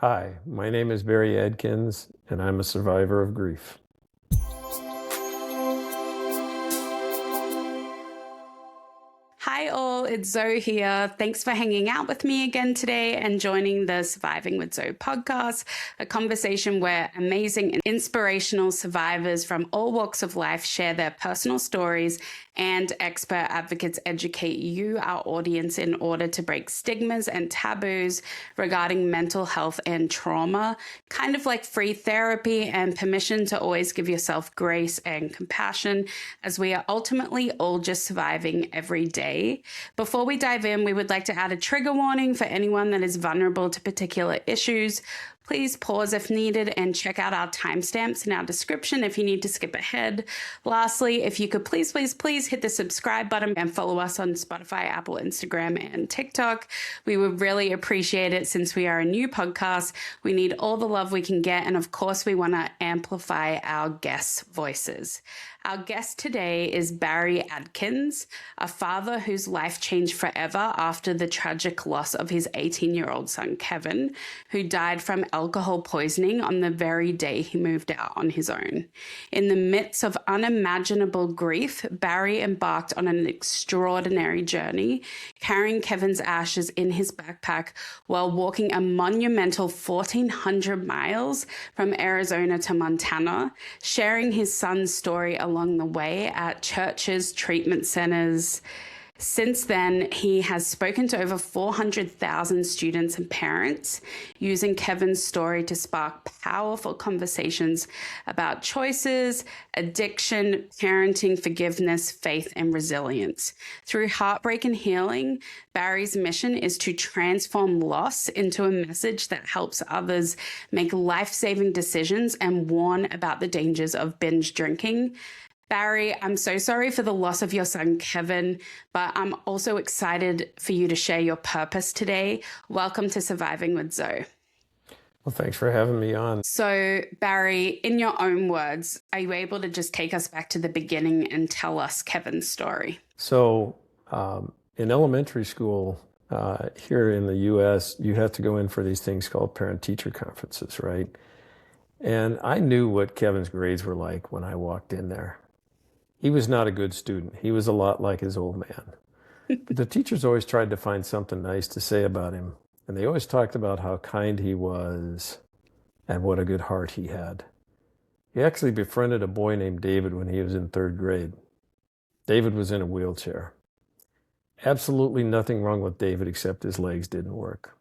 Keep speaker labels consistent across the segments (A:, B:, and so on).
A: Hi, my name is Barry Adkins, and I'm a survivor of grief.
B: Hi, all, it's Zoe here. Thanks for hanging out with me again today and joining the Surviving with Zoe podcast, a conversation where amazing and inspirational survivors from all walks of life share their personal stories and expert advocates educate you, our audience, in order to break stigmas and taboos regarding mental health and trauma, kind of like free therapy and permission to always give yourself grace and compassion, as we are ultimately all just surviving every day. Before we dive in, we would like to add a trigger warning for anyone that is vulnerable to particular issues. Please pause if needed and check out our timestamps in our description if you need to skip ahead. Lastly, if you could please hit the subscribe button and follow us on Spotify, Apple, Instagram, and TikTok. We would really appreciate it since we are a new podcast. We need all the love we can get, and of course, we want to amplify our guests' voices. Our guest today is Barry Adkins, a father whose life changed forever after the tragic loss of his 18-year-old son, Kevin, who died from alcohol poisoning on the very day he moved out on his own. In the midst of unimaginable grief, Barry embarked on an extraordinary journey, carrying Kevin's ashes in his backpack while walking a monumental 1,400 miles from Arizona to Montana, sharing his son's story along the way at churches, treatment centers. Since then, he has spoken to over 400,000 students and parents, using Kevin's story to spark powerful conversations about choices, addiction, parenting, forgiveness, faith, and resilience. Through heartbreak and healing, Barry's mission is to transform loss into a message that helps others make life-saving decisions and warn about the dangers of binge drinking. Barry, I'm so sorry for the loss of your son, Kevin, but I'm also excited for you to share your purpose today. Welcome to Surviving with Zoe.
A: Well, thanks for having me on.
B: So, Barry, in your own words, are you able to just take us back to the beginning and tell us Kevin's story?
A: So, in elementary school here in the U.S., you have to go in for these things called parent-teacher conferences, right? And I knew what Kevin's grades were like when I walked in there. He was not a good student. He was a lot like his old man. But the teachers always tried to find something nice to say about him. And they always talked about how kind he was and what a good heart he had. He actually befriended a boy named David when he was in third grade. David was in a wheelchair. Absolutely nothing wrong with David except his legs didn't work.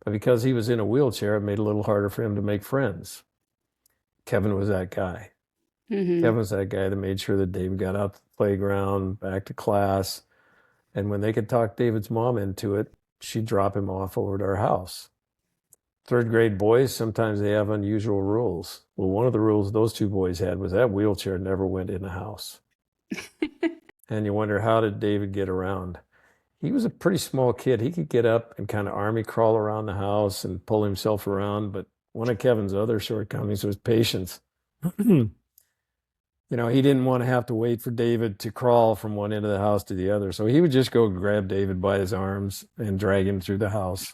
A: But because he was in a wheelchair, it made it a little harder for him to make friends. Kevin was that guy. Kevin was that guy that made sure that David got out to the playground, back to class. And when they could talk David's mom into it, she'd drop him off over to our house. Third grade boys, sometimes they have unusual rules. Well, one of the rules those two boys had was that wheelchair never went in the house. And you wonder, how did David get around? He was a pretty small kid. He could get up and kind of army crawl around the house and pull himself around. But one of Kevin's other shortcomings was patience. He didn't want to have to wait for David to crawl from one end of the house to the other. So he would just go grab David by his arms and drag him through the house.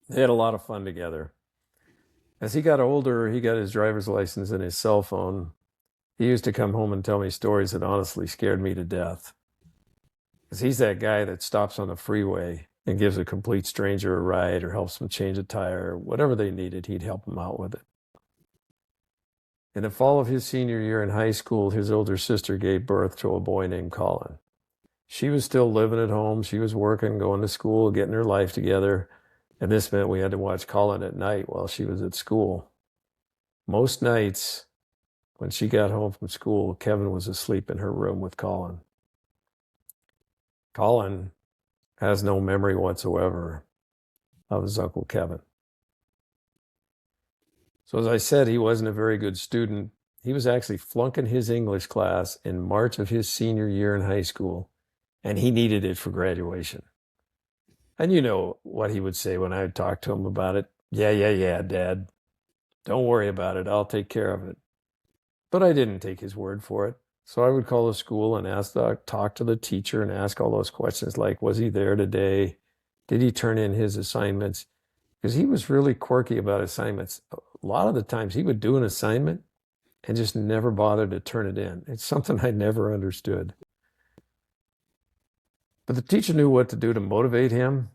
A: They had a lot of fun together. As he got older, he got his driver's license and his cell phone. He used to come home and tell me stories that honestly scared me to death. Because he's that guy that stops on the freeway and gives a complete stranger a ride or helps them change a tire. Whatever they needed, he'd help them out with it. In the fall of his senior year in high school, his older sister gave birth to a boy named Colin. She was still living at home. She was working, going to school, getting her life together. And this meant we had to watch Colin at night while she was at school. Most nights, when she got home from school, Kevin was asleep in her room with Colin. Colin has no memory whatsoever of his Uncle Kevin. So as I said, he wasn't a very good student. He was actually flunking his English class in March of his senior year in high school, and he needed it for graduation. And you know what he would say when I would talk to him about it. Yeah, Dad. Don't worry about it. I'll take care of it. But I didn't take his word for it. So I would call the school and talk to the teacher and ask all those questions like, was he there today? Did he turn in his assignments? because he was really quirky about assignments. A lot of the times he would do an assignment and just never bothered to turn it in. It's something I never understood. But the teacher knew what to do to motivate him.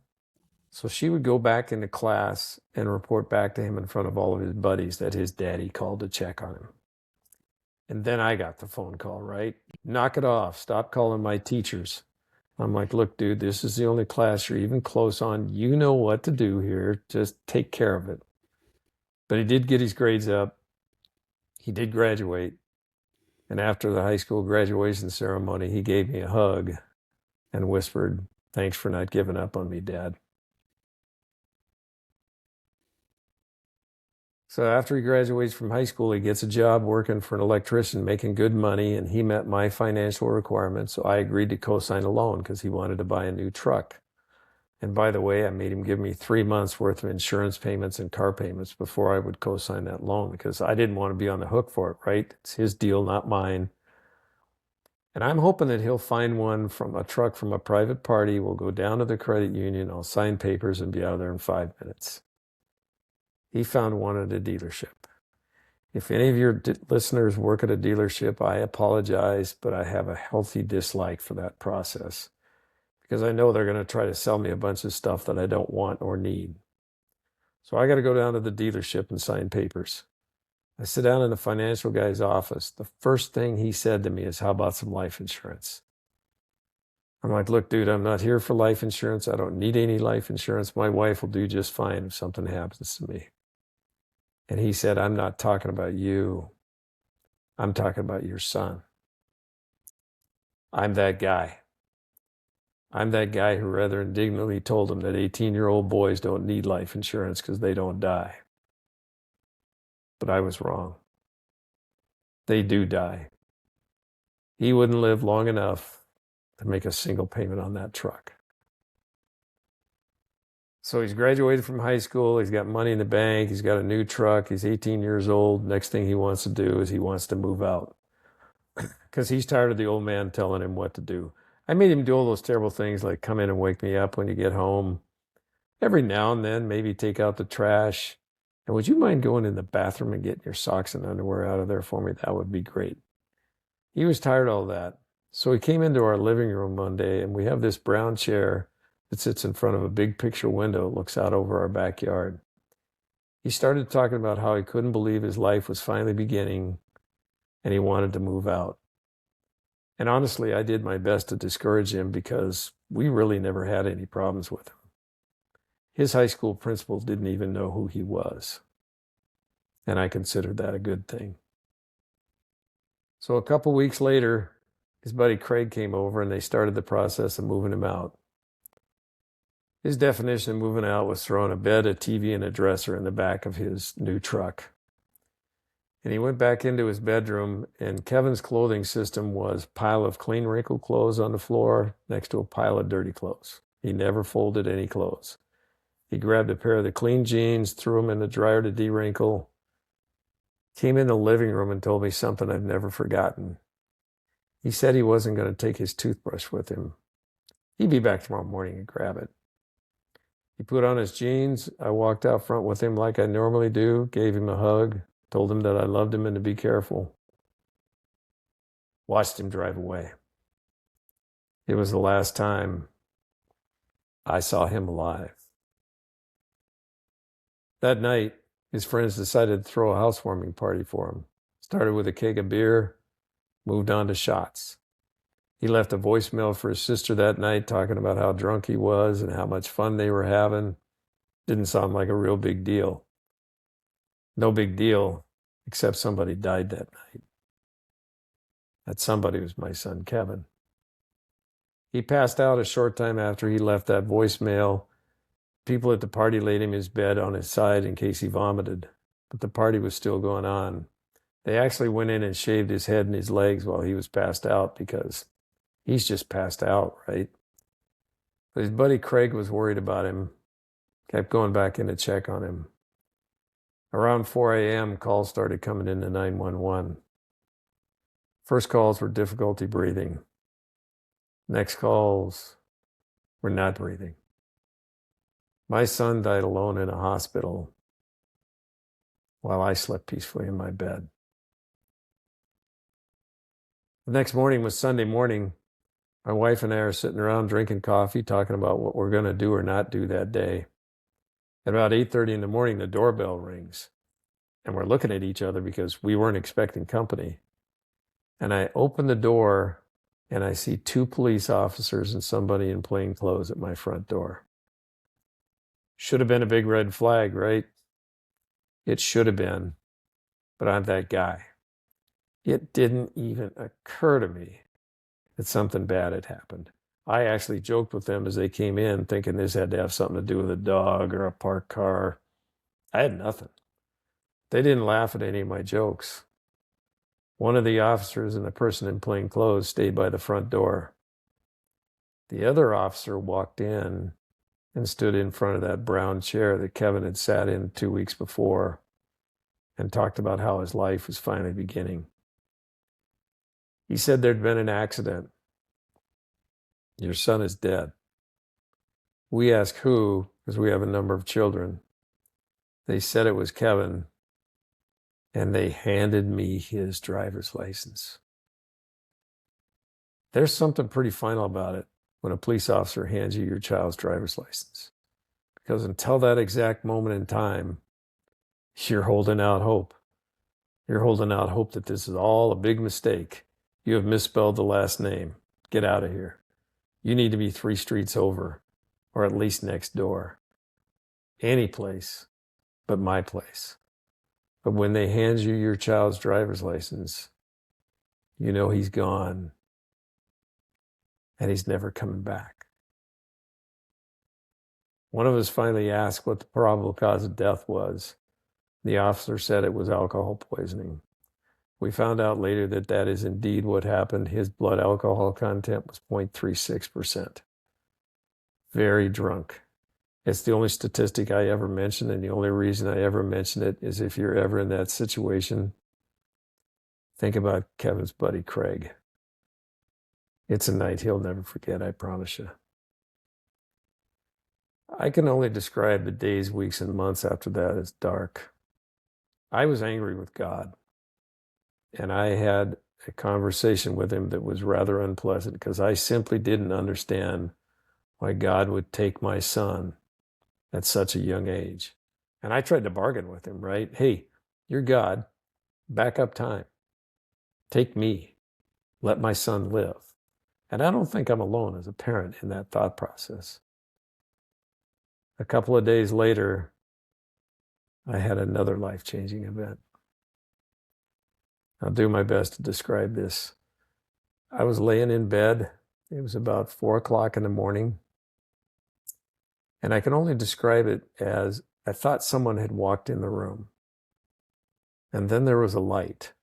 A: So she would go back into class and report back to him in front of all of his buddies that his daddy called to check on him. And then I got the phone call, right? Knock it off. Stop calling my teachers. I'm like, look, dude, this is the only class you're even close on. You know what to do here. Just take care of it. But he did get his grades up. He did graduate. And after the high school graduation ceremony, he gave me a hug and whispered, thanks for not giving up on me, Dad. So after he graduates from high school, he gets a job working for an electrician, making good money, and he met my financial requirements. So I agreed to co-sign a loan because he wanted to buy a new truck. And by the way, I made him give me 3 months worth of insurance payments and car payments before I would co-sign that loan because I didn't want to be on the hook for it, right? It's his deal, not mine. And I'm hoping that he'll find one from a truck from a private party. We'll go down to the credit union. I'll sign papers and be out of there in 5 minutes. He found one at a dealership. If any of your listeners work at a dealership, I apologize, but I have a healthy dislike for that process because I know they're going to try to sell me a bunch of stuff that I don't want or need. So I got to go down to the dealership and sign papers. I sit down in the financial guy's office. The first thing he said to me is, how about some life insurance? I'm like, look, dude, I'm not here for life insurance. I don't need any life insurance. My wife will do just fine if something happens to me. And he said, I'm not talking about you. I'm talking about your son. I'm that guy. I'm that guy who rather indignantly told him that 18-year-old boys don't need life insurance because they don't die. But I was wrong. They do die. He wouldn't live long enough to make a single payment on that truck. So he's graduated from high school. He's got money in the bank. He's got a new truck. He's 18 years old. Next thing he wants to do is he wants to move out because he's tired of the old man telling him what to do. I made him do all those terrible things like come in and wake me up when you get home. Every now and then, maybe take out the trash. And would you mind going in the bathroom and getting your socks and underwear out of there for me? That would be great. He was tired of all that. So he came into our living room one day, and we have this brown chair that sits in front of a big picture window, looks out over our backyard. He started talking about how he couldn't believe his life was finally beginning and he wanted to move out. And honestly, I did my best to discourage him because we really never had any problems with him. His high school principal didn't even know who he was. And I considered that a good thing. So a couple weeks later, his buddy Craig came over and they started the process of moving him out. His definition of moving out was throwing a bed, a TV, and a dresser in the back of his new truck. And he went back into his bedroom, and Kevin's clothing system was a pile of clean, wrinkled clothes on the floor next to a pile of dirty clothes. He never folded any clothes. He grabbed a pair of the clean jeans, threw them in the dryer to de-wrinkle, came in the living room and told me something I've never forgotten. He said he wasn't going to take his toothbrush with him. He'd be back tomorrow morning and grab it. He put on his jeans. I walked out front with him like I normally do, gave him a hug, told him that I loved him and to be careful. Watched him drive away. It was the last time I saw him alive. That night, his friends decided to throw a housewarming party for him. Started with a keg of beer, moved on to shots. He left a voicemail for his sister that night talking about how drunk he was and how much fun they were having. Didn't sound like a real big deal. No big deal, except somebody died that night. That somebody was my son, Kevin. He passed out a short time after he left that voicemail. People at the party laid him in his bed on his side in case he vomited, but the party was still going on. They actually went in and shaved his head and his legs while he was passed out because he's just passed out, right? But his buddy Craig was worried about him, kept going back in to check on him. Around 4 a.m., calls started coming into 911. First calls were difficulty breathing. Next calls were not breathing. My son died alone in a hospital while I slept peacefully in my bed. The next morning was Sunday morning. My wife and I are sitting around drinking coffee, talking about what we're going to do or not do that day. At about 8:30 in the morning, the doorbell rings, and we're looking at each other because we weren't expecting company. And I open the door, and I see two police officers and somebody in plain clothes at my front door. Should have been a big red flag, right? It should have been, but I'm that guy. It didn't even occur to me that something bad had happened. I actually joked with them as they came in, thinking this had to have something to do with a dog or a parked car. I had nothing. They didn't laugh at any of my jokes. One of the officers and the person in plain clothes stayed by the front door. The other officer walked in and stood in front of that brown chair that Kevin had sat in 2 weeks before and talked about how his life was finally beginning. He said there'd been an accident. Your son is dead. We asked who, because we have a number of children. They said it was Kevin, and they handed me his driver's license. There's something pretty final about it when a police officer hands you your child's driver's license. Because until that exact moment in time, you're holding out hope. You're holding out hope that this is all a big mistake. You have misspelled the last name. Get out of here. You need to be 3 streets over, or at least next door. Any place but my place. But when they hand you your child's driver's license, you know he's gone and he's never coming back. One of us finally asked what the probable cause of death was. The officer said it was alcohol poisoning. We found out later that that is indeed what happened. His blood alcohol content was 0.36%. Very drunk. It's the only statistic I ever mention, and the only reason I ever mention it is if you're ever in that situation, think about Kevin's buddy Craig. It's a night he'll never forget, I promise you. I can only describe the days, weeks, and months after that as dark. I was angry with God, and I had a conversation with him that was rather unpleasant because I simply didn't understand why God would take my son at such a young age. And I tried to bargain with him, right? Hey, you're God. Back up time. Take me. Let my son live. And I don't think I'm alone as a parent in that thought process. A couple of days later, I had another life-changing event. I'll do my best to describe this. I was laying in bed. It was about 4 o'clock in the morning. And I can only describe it as I thought someone had walked in the room. And then there was a light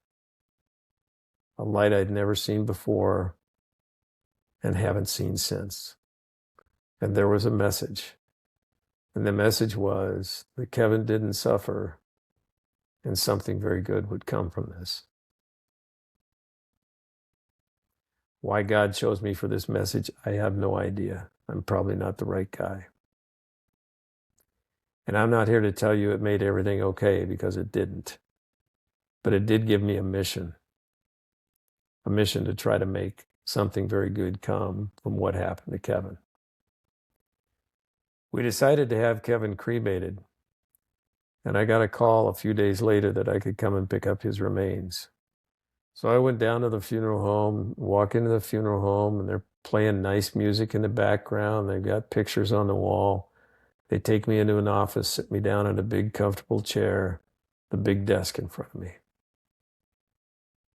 A: I'd never seen before and haven't seen since. And there was a message. And the message was that Kevin didn't suffer and something very good would come from this. Why God chose me for this message, I have no idea. I'm probably not the right guy. And I'm not here to tell you it made everything okay, because it didn't. But it did give me a mission to try to make something very good come from what happened to Kevin. We decided to have Kevin cremated, and I got a call a few days later that I could come and pick up his remains. So I went down to the funeral home, walk into the funeral home, and they're playing nice music in the background. They've got pictures on the wall. They take me into an office, sit me down in a big, comfortable chair, the big desk in front of me.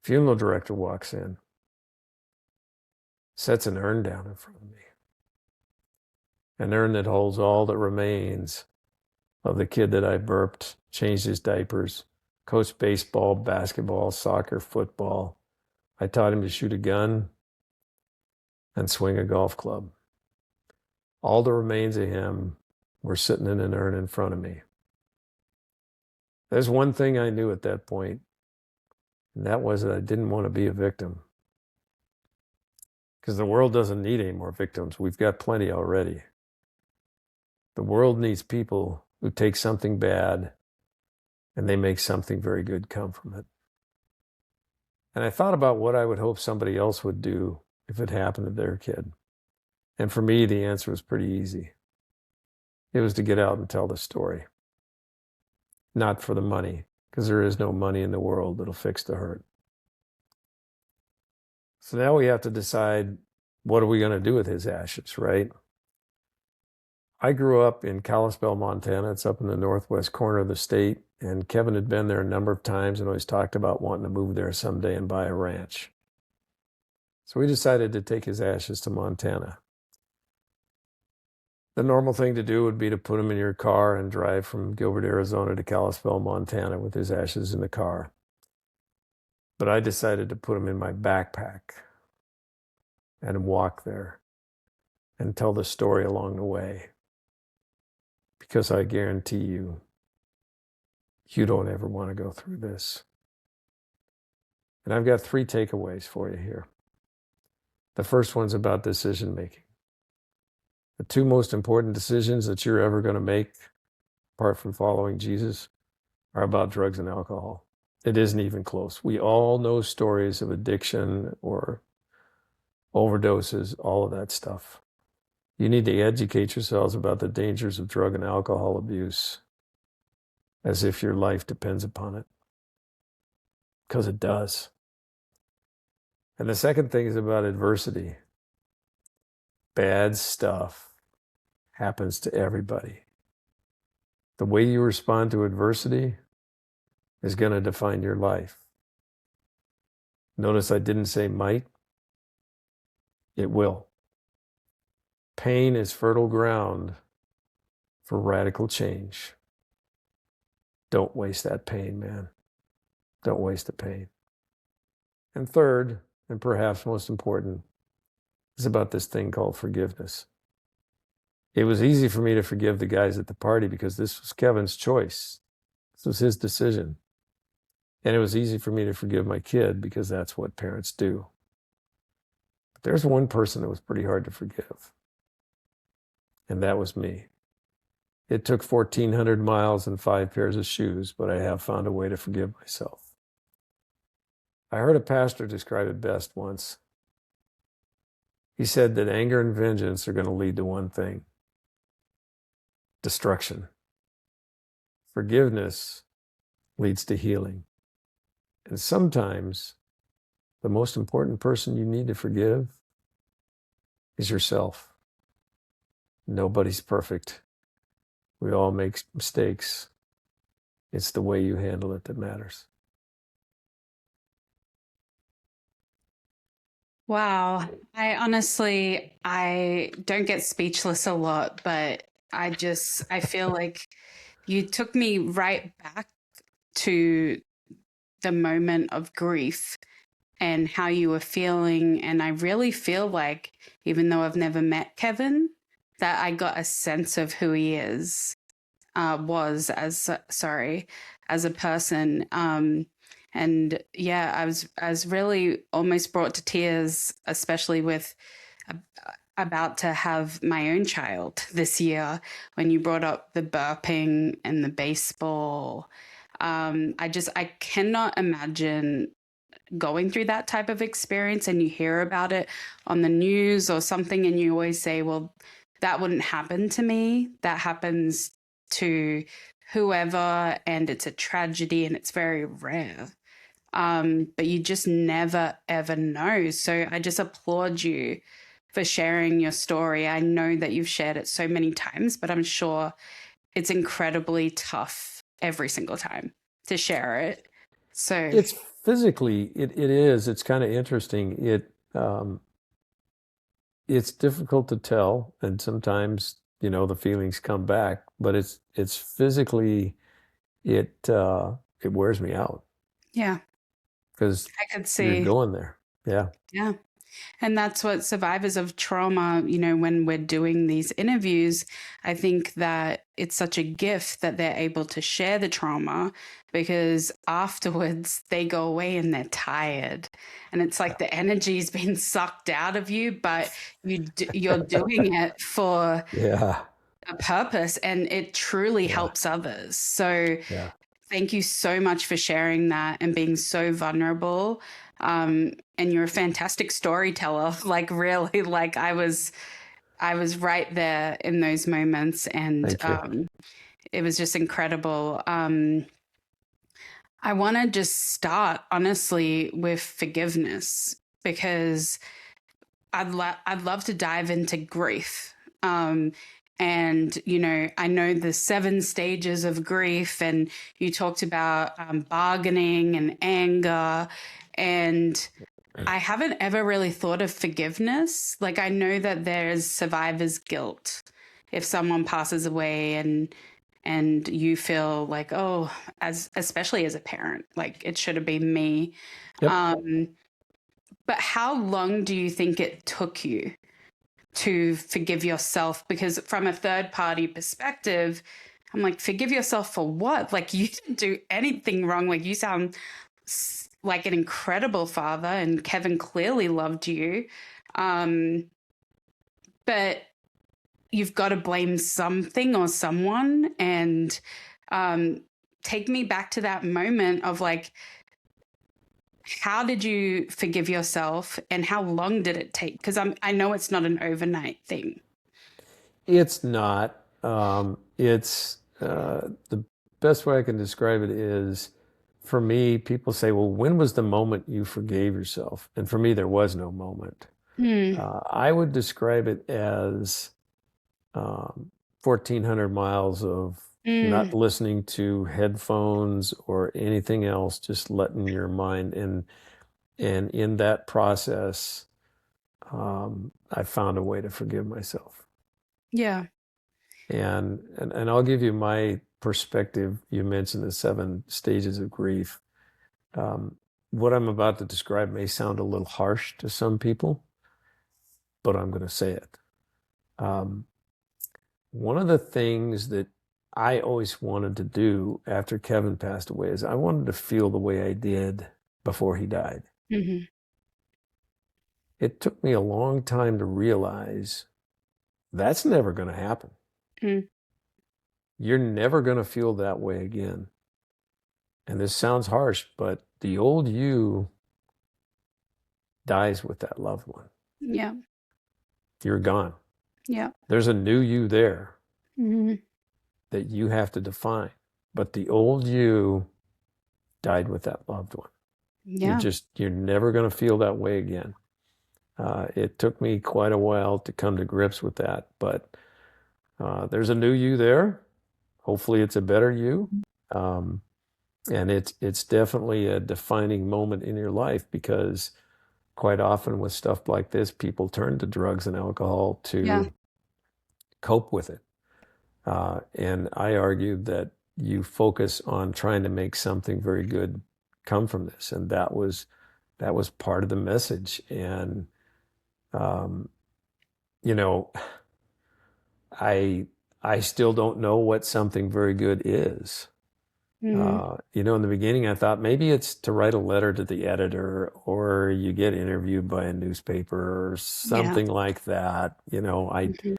A: Funeral director walks in, sets an urn down in front of me. An urn that holds all that remains of the kid that I burped, changed his diapers, coached baseball, basketball, soccer, football. I taught him to shoot a gun and swing a golf club. All the remains of him were sitting in an urn in front of me. There's one thing I knew at that point, and that was that I didn't want to be a victim. Because the world doesn't need any more victims. We've got plenty already. The world needs people who take something bad and they make something very good come from it. And I thought about what I would hope somebody else would do if it happened to their kid. And for me, the answer was pretty easy. It was to get out and tell the story. Not for the money, because there is no money in the world that'll fix the hurt. So now we have to decide, what are we going to do with his ashes, right? I grew up in Kalispell, Montana. It's up in the northwest corner of the state. And Kevin had been there a number of times and always talked about wanting to move there someday and buy a ranch. So we decided to take his ashes to Montana. The normal thing to do would be to put him in your car and drive from Gilbert, Arizona to Kalispell, Montana with his ashes in the car. But I decided to put him in my backpack and walk there and tell the story along the way. Because I guarantee you, you don't ever want to go through this. And I've got 3 takeaways for you here. The first one's about decision making. The 2 most important decisions that you're ever going to make, apart from following Jesus, are about drugs and alcohol. It isn't even close. We all know stories of addiction or overdoses, all of that stuff. You need to educate yourselves about the dangers of drug and alcohol abuse as if your life depends upon it. Because it does. And the second thing is about adversity. Bad stuff happens to everybody. The way you respond to adversity is going to define your life. Notice I didn't say might. It will. Pain is fertile ground for radical change. Don't waste that pain, man. Don't waste the pain. And third, and perhaps most important, is about this thing called forgiveness. It was easy for me to forgive the guys at the party because this was Kevin's choice. This was his decision. And it was easy for me to forgive my kid because that's what parents do. But there's one person that was pretty hard to forgive. And that was me. It took 1,400 miles and 5 pairs of shoes, but I have found a way to forgive myself. I heard a pastor describe it best once. He said that anger and vengeance are going to lead to one thing: destruction. Forgiveness leads to healing. And sometimes the most important person you need to forgive is yourself. Nobody's perfect. We all make mistakes. It's the way you handle it that matters.
B: Wow. I don't get speechless a lot, but I feel like you took me right back to the moment of grief and how you were feeling. And I really feel like, even though I've never met Kevin, that I got a sense of who he as a person. And yeah, I was really almost brought to tears, especially with about to have my own child this year when you brought up the burping and the baseball. I cannot imagine going through that type of experience, and you hear about it on the news or something, and you always say, well, that wouldn't happen to me. That happens to whoever, and it's a tragedy and it's very rare. But you just never, ever know. So I just applaud you for sharing your story. I know that you've shared it so many times, but I'm sure it's incredibly tough every single time to share it. So
A: It's physically, it is. It's kind of interesting. It's difficult to tell, and sometimes the feelings come back, but it's physically, it wears me out
B: yeah,
A: because
B: I could
A: you're
B: see.
A: going there. Yeah.
B: Yeah. And that's what survivors of trauma, when we're doing these interviews, I think that it's such a gift that they're able to share the trauma, because afterwards they go away and they're tired. And it's like the energy's been sucked out of you, but you're doing it for
A: Yeah.
B: a purpose, and it truly
A: Yeah.
B: helps others. So
A: Yeah.
B: thank you so much for sharing that and being so vulnerable. And you're a fantastic storyteller. Like really, like I was right there in those moments, and
A: Thank you.
B: it was just incredible. I want to just start honestly with forgiveness because I'd love to dive into grief. And I know the 7 stages of grief, and you talked about bargaining and anger, and I haven't ever really thought of forgiveness. Like I know that there's survivor's guilt if someone passes away, and you feel like, oh, as especially as a parent, like it should have been me.
A: Yep.
B: Um, but how long do you think it took you to forgive yourself? Because from a third party perspective, I'm like, forgive yourself for what? Like you didn't do anything wrong. Like you sound like an incredible father, and Kevin clearly loved you. Um, but you've got to blame something or someone. And take me back to that moment of like, how did you forgive yourself and how long did it take? Because I know it's not an overnight thing.
A: It's not. It's the best way I can describe it is for me, people say, well, when was the moment you forgave yourself? And for me, there was no moment.
B: Mm,
A: I would describe it as 1,400 miles of not
B: mm,
A: listening to headphones or anything else, just letting your mind in. And in that process, I found a way to forgive myself.
B: yeah.
A: And I'll give you my perspective. You mentioned the 7 stages of grief. Um, what I'm about to describe may sound a little harsh to some people, but I'm going to say it. Um, one of the things that I always wanted to do after Kevin passed away is I wanted to feel the way I did before he died.
B: Hmm.
A: It took me a long time to realize that's never going to happen.
B: Mm,
A: You're never going to feel that way again. And this sounds harsh, but the old you dies with that loved one.
B: yeah.
A: You're gone.
B: Yeah.
A: There's a new you there
B: Hmm.
A: that you have to define. But the old you died with that loved one.
B: Yeah.
A: You're never going to feel that way again. It took me quite a while to come to grips with that, but there's a new you there. Hopefully, it's a better you. Um, and it's definitely a defining moment in your life because quite often with stuff like this, people turn to drugs and alcohol
B: Yeah.
A: to cope with it. And I argued that you focus on trying to make something very good come from this, and that was part of the message. And um, you know, I I still don't know what something very good is.
B: Hmm.
A: In the beginning, I thought maybe it's to write a letter to the editor or you get interviewed by a newspaper or
B: Yeah.
A: something like that.
B: Hmm.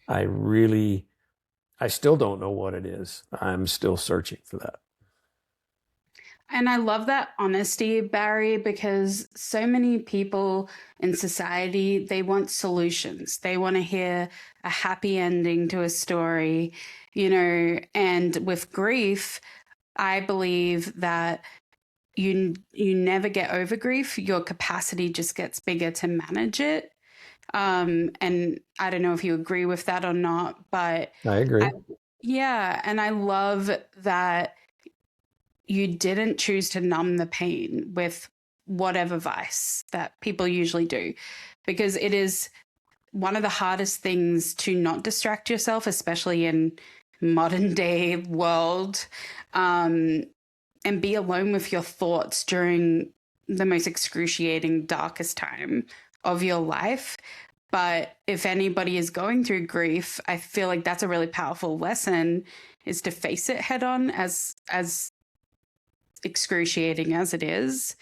A: I really, I still don't know what it is. I'm still searching for that.
B: And I love that honesty, Barry, because so many people in society, they want solutions. They want to hear a happy ending to a story, and with grief, I believe that you never get over grief. Your capacity just gets bigger to manage it. And I don't know if you agree with that or not, but
A: I
B: I,
A: agree.
B: yeah, and I love that you didn't choose to numb the pain with whatever vice that people usually do, because it is one of the hardest things to not distract yourself, especially in modern day world, um, and be alone with your thoughts during the most excruciating, darkest time of your life. But if anybody is going through grief, I feel like that's a really powerful lesson, is to face it head on, as excruciating as it is,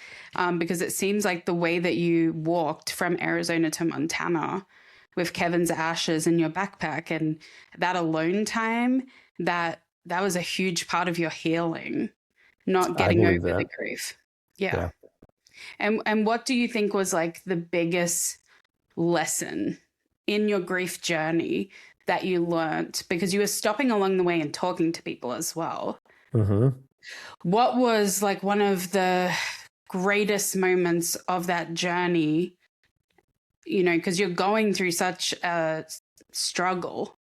B: because it seems like the way that you walked from Arizona to Montana, with Kevin's ashes in your backpack, and that alone time, that was a huge part of your healing, not
A: I
B: getting over
A: believe
B: the
A: that.
B: grief. Yeah.
A: Yeah.
B: And what do you think was like the biggest lesson in your grief journey that you learned, because you were stopping along the way and talking to people as well?
A: Hmm.
B: What was like one of the greatest moments of that journey, because you're going through such a struggle,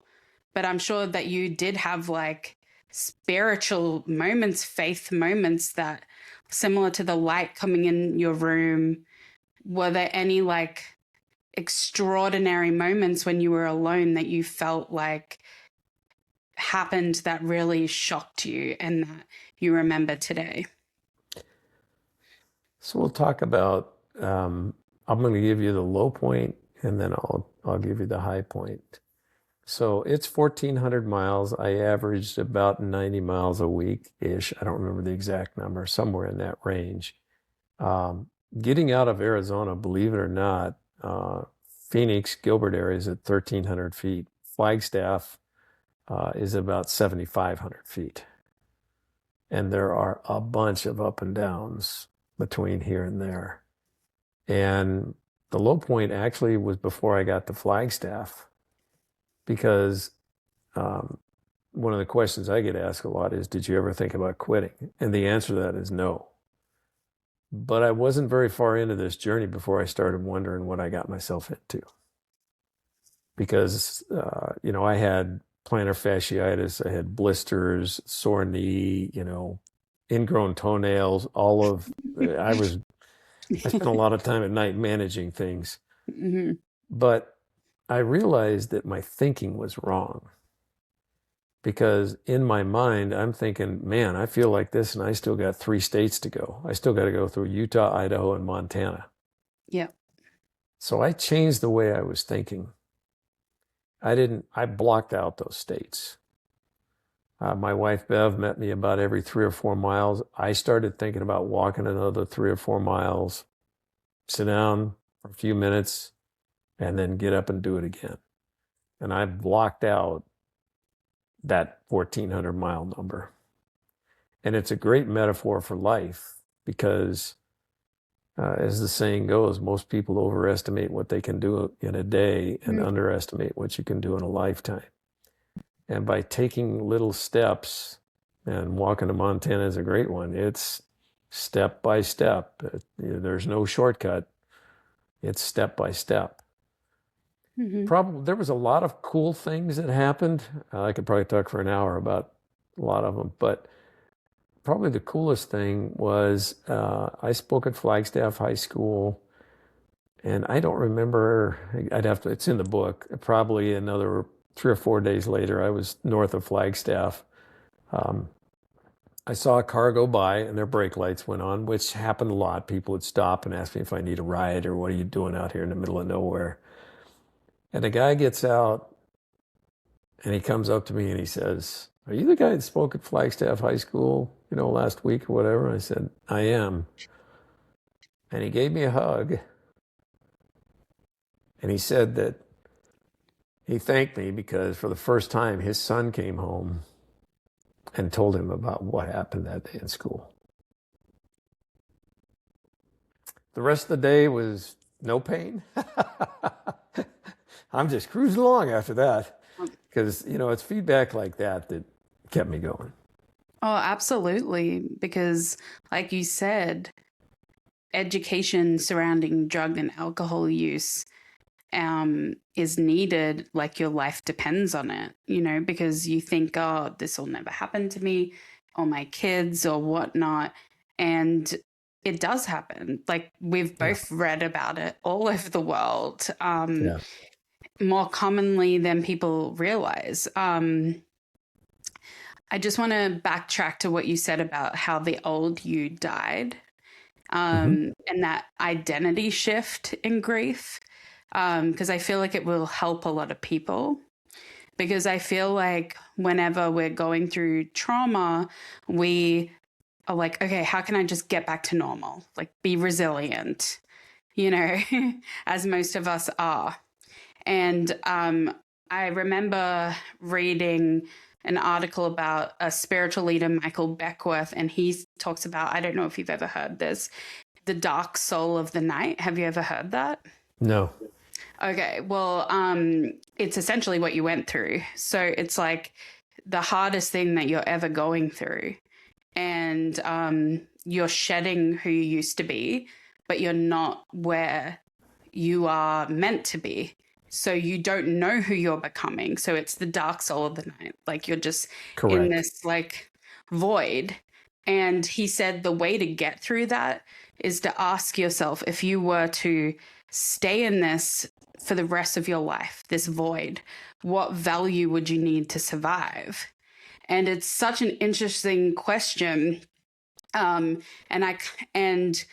B: but I'm sure that you did have like spiritual moments, faith moments that similar to the light coming in your room. Were there any like extraordinary moments when you were alone that you felt like happened that really shocked you and that you remember today?
A: So we'll talk about, I'm going to give you the low point and then I'll give you the high point. So it's 1,400 miles. I averaged about 90 miles a week-ish. I don't remember the exact number, somewhere in that range. Um, Getting out of Arizona, believe it or not, Phoenix, Gilbert area is at 1,300 feet. Flagstaff is about 7,500 feet. And there are a bunch of up and downs between here and there. And the low point actually was before I got to Flagstaff, because um, one of the questions I get asked a lot is, did you ever think about quitting? And the answer to that is no. But I wasn't very far into this journey before I started wondering what I got myself into. Because, I had plantar fasciitis, I had blisters, sore knee, ingrown toenails, I spent a lot of time at night managing things.
B: Mhm.
A: But I realized that my thinking was wrong, because in my mind, I'm thinking, man, I feel like this and I still got 3 states to go. I still got to go through Utah, Idaho, and Montana.
B: Yeah.
A: So I changed the way I was thinking. I blocked out those states. My wife, Bev, met me about every 3 or 4 miles. I started thinking about walking another 3 or 4 miles, sit down for a few minutes, and then get up and do it again. And I blocked out that 1,400-mile number. And it's a great metaphor for life, because, as the saying goes, most people overestimate what they can do in a day and underestimate what you can do in a lifetime. And by taking little steps, and walking to Montana is a great one, it's step by step. There's no shortcut. It's step by step.
B: Mhm.
A: Probably there was a lot of cool things that happened. I could probably talk for an hour about a lot of them, but probably the coolest thing was, I spoke at Flagstaff High School, and I don't remember, it's in the book, probably another 3 or 4 days later, I was north of Flagstaff. Um, I saw a car go by and their brake lights went on, which happened a lot. People would stop and ask me if I need a ride or what are you doing out here in the middle of nowhere. And a guy gets out and he comes up to me and he says, "Are you the guy that spoke at Flagstaff High School, last week or whatever?" I said, "I am." And he gave me a hug and he said that he thanked me because for the first time his son came home and told him about what happened that day in school. The rest of the day was no pain. I'm just cruising along after that, because, it's feedback like that that kept me going.
B: Oh, absolutely. Because, like you said, education surrounding drug and alcohol use is needed, like your life depends on it, because you think, oh, this will never happen to me or my kids or whatnot. And it does happen. Like we've
A: Yeah.
B: both read about it all over the world,
A: Yeah.
B: more commonly than people realize. I just want to backtrack to what you said about how the old you died,
A: Hmm.
B: and that identity shift in grief, because I feel like it will help a lot of people. Because I feel like whenever we're going through trauma, we are like, okay, how can I just get back to normal? Like, be resilient, you know, as most of us are. And I remember reading an article about a spiritual leader, Michael Beckwith, and he talks about, I don't know if you've ever heard this, the dark soul of the night. Have you ever heard that?
A: No.
B: Okay, well, it's essentially what you went through. So it's like the hardest thing that you're ever going through, and you're shedding who you used to be, but you're not where you are meant to be. So you don't know who you're becoming. So it's the dark soul of the night. Like you're just in
A: Correct.
B: this like void. And he said the way to get through that is to ask yourself, if you were to stay in this for the rest of your life, this void, what value would you need to survive? And it's such an interesting question. And and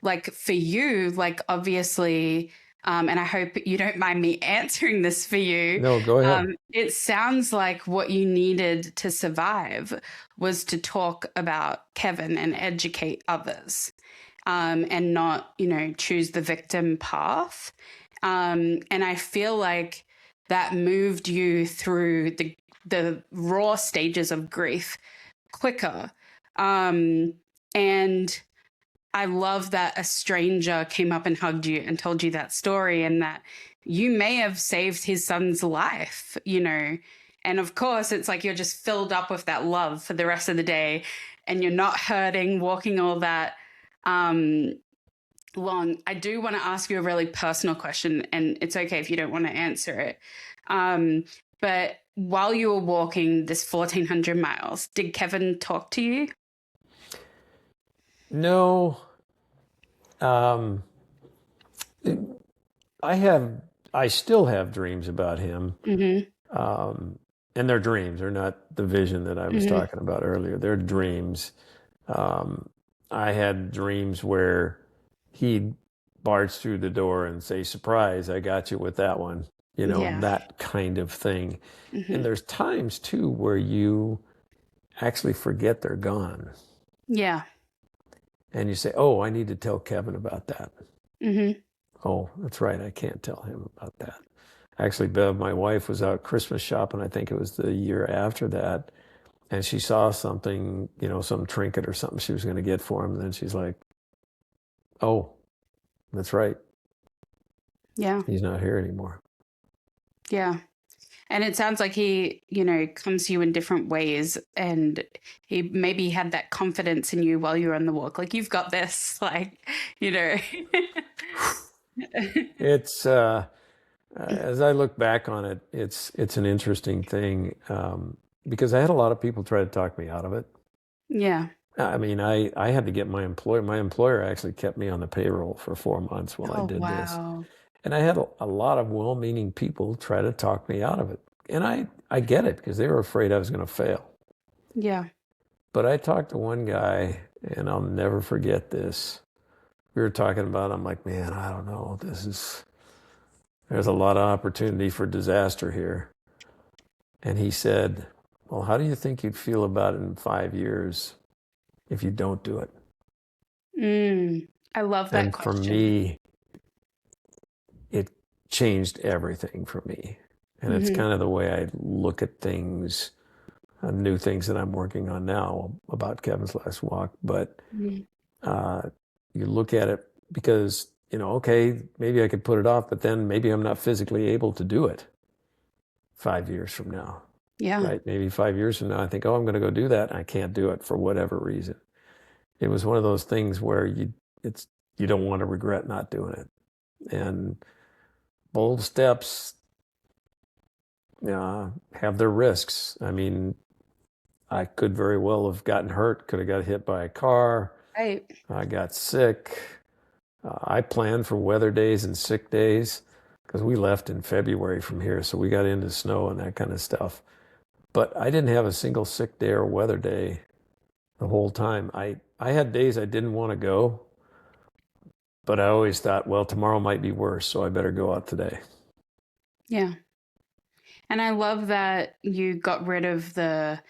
B: like for you, like obviously, and I hope you don't mind me answering this for you.
A: No, go ahead.
B: It sounds like what you needed to survive was to talk about Kevin and educate others, and not, choose the victim path. And I feel like that moved you through the raw stages of grief quicker. And I love that a stranger came up and hugged you and told you that story, and that you may have saved his son's life. And of course, it's like you're just filled up with that love for the rest of the day, and you're not hurting, walking all that long. I do want to ask you a really personal question, and it's okay if you don't want to answer it. But while you were walking this 1,400 miles, did Kevin talk to you?
A: No. Um, I still have dreams about him.
B: Mm-hmm.
A: And they're dreams. They're not the vision that I was
B: Mm-hmm.
A: talking about earlier. They're dreams. I had dreams where he'd barge through the door and say, "Surprise, I got you with that one."
B: Yeah.
A: That kind of thing.
B: Mm-hmm.
A: And there's times too where you actually forget they're gone.
B: Yeah.
A: And you say, "Oh, I need to tell Kevin about that."
B: Mm-hmm.
A: Oh, that's right. I can't tell him about that. Actually, Bev, my wife, was out Christmas shopping. I think it was the year after that. And she saw something, some trinket or something she was going to get for him. And then she's like, "Oh, that's right.
B: Yeah.
A: He's not here anymore."
B: Yeah. And it sounds like he, comes to you in different ways, and he maybe had that confidence in you while you were on the walk. Like, you've got this, like, you know.
A: It's, as I look back on it, it's an interesting thing, because I had a lot of people try to talk me out of it.
B: Yeah.
A: I mean, I had to get my employer actually kept me on the payroll for 4 months while I
B: Oh,
A: did this.
B: wow.
A: And I had a lot of well-meaning people try to talk me out of it. And I get it, because they were afraid I was going to fail.
B: Yeah.
A: But I talked to one guy, and I'll never forget this. We were talking about, I'm like, "Man, I don't know. There's a lot of opportunity for disaster here." And he said, "Well, how do you think you'd feel about it in 5 years if you don't do it?"
B: I love that
A: And for
B: question.
A: me, it changed everything for me. And it's
B: Mm-hmm.
A: kind of the way I look at things, new things that I'm working on now about Kevin's last walk. But
B: Mm-hmm.
A: you look at it because, okay, maybe I could put it off, but then maybe I'm not physically able to do it 5 years from now,
B: Yeah.
A: right? Maybe 5 years from now, I think, "Oh, I'm going to go do that." And I can't do it for whatever reason. It was one of those things where you don't want to regret not doing it. And bold steps have their risks. I mean, I could very well have gotten hurt, could have got hit by a car.
B: Right.
A: I got sick. I planned for weather days and sick days because we left in February from here. So we got into snow and that kind of stuff. But I didn't have a single sick day or weather day the whole time. I had days I didn't want to go, but I always thought, well, tomorrow might be worse, so I better go out today.
B: Yeah. And I love that you got rid of the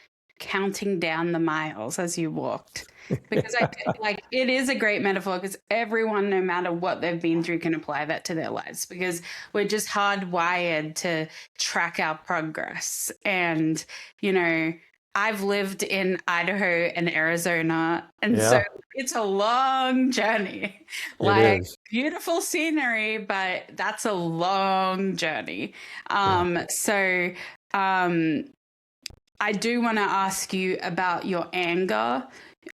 B: counting down the miles as you walked. Because like it is a great metaphor because everyone, no matter what they've been through, can apply that to their lives because we're just hardwired to track our progress. And, you know, I've lived in Idaho and Arizona, and so
A: Yeah,
B: it's a long journey.
A: it
B: Like
A: is.
B: beautiful scenery, but that's a long journey.
A: Yeah.
B: So um I do want to ask you about your anger.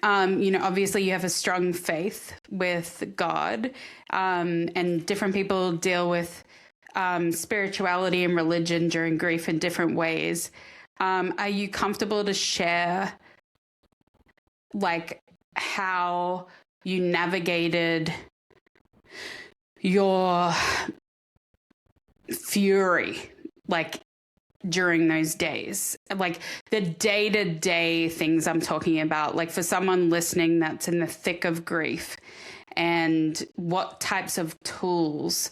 B: You know, obviously you have a strong faith with God, and different people deal with spirituality and religion during grief in different ways. Are you comfortable to share, like, how you navigated your fury, like, during those days, like the day-to-day things I'm talking about, like for someone listening that's in the thick of grief, and what types of tools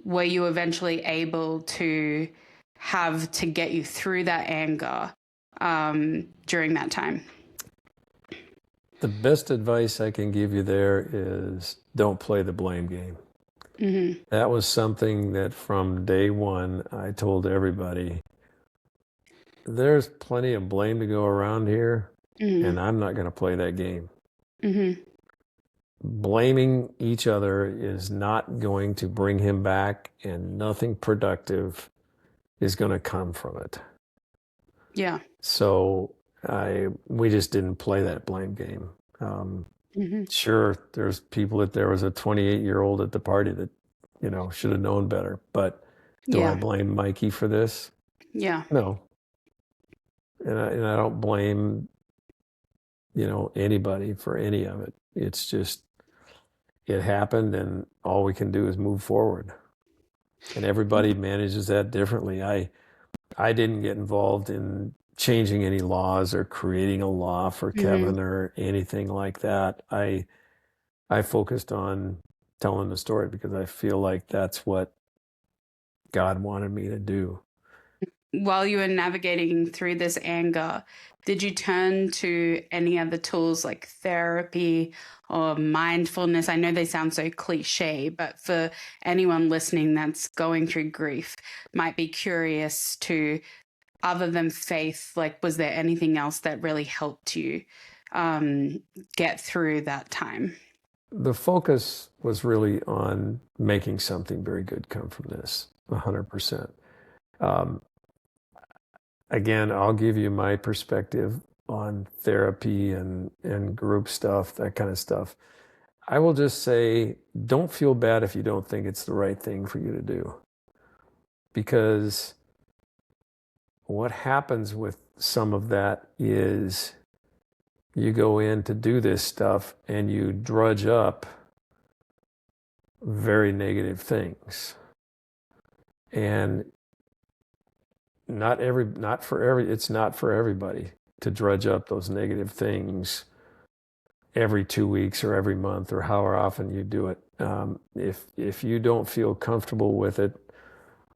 B: were you eventually able to have to get you through that anger during that time?
A: The best advice I can give you there is don't play the blame game.
B: Mm-hmm.
A: That was something that from day one I told everybody, there's plenty of blame to go around here,
B: Mm-hmm.
A: and I'm not going to play that game.
B: Mm-hmm.
A: Blaming each other is not going to bring him back, and nothing productive is going to come from it.
B: Yeah.
A: So we just didn't play that blame game.
B: Mm-hmm.
A: Sure, there's people that there was a 28-year-old at the party that, should have known better. But do I
B: Yeah.
A: blame Mikey for this?
B: Yeah.
A: No. And I don't blame, anybody for any of it. It's just, it happened and all we can do is move forward. And everybody manages that differently. I didn't get involved in changing any laws or creating a law for
B: Mm-hmm.
A: Kevin or anything like that. I focused on telling the story because I feel like that's what God wanted me to do.
B: While you were navigating through this anger, did you turn to any other tools like therapy or mindfulness? I know they sound so cliche, but for anyone listening that's going through grief, might be curious to, other than faith, like, was there anything else that really helped you um, get through that time?
A: The focus was really on making something very good come from this, 100%. Um, Again, I'll give you my perspective on therapy and group stuff, that kind of stuff. I will just say, don't feel bad if you don't think it's the right thing for you to do. Because what happens with some of that is you go in to do this stuff and you drudge up very negative things. And it's not for everybody to drudge up those negative things every 2 weeks or every month or however often you do it. If you don't feel comfortable with it,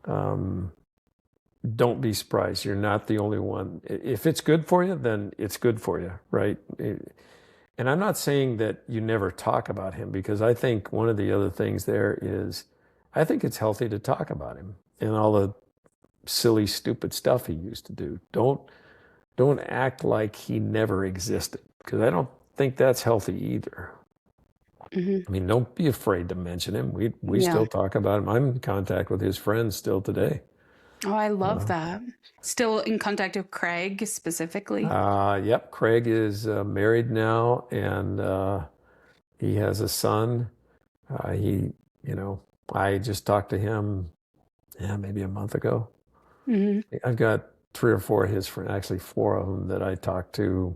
A: don't be surprised. You're not the only one. If it's good for you, then it's good for you, right? And I'm not saying that you never talk about him, because I think one of the other things there is, I think it's healthy to talk about him and all the silly, stupid stuff he used to do. Don't act like he never existed, because I don't think that's healthy either.
B: Hmm.
A: I mean, don't be afraid to mention him. We
B: Yeah.
A: still talk about him. I'm in contact with his friends still today.
B: Oh, I love
A: Uh,
B: that. Still in contact with Craig specifically?
A: yep, Craig is married now, and he has a son. He, you know, I just talked to him, yeah, maybe a month ago.
B: Hmm.
A: I've got three or four of his friends, actually four of them, that I talk to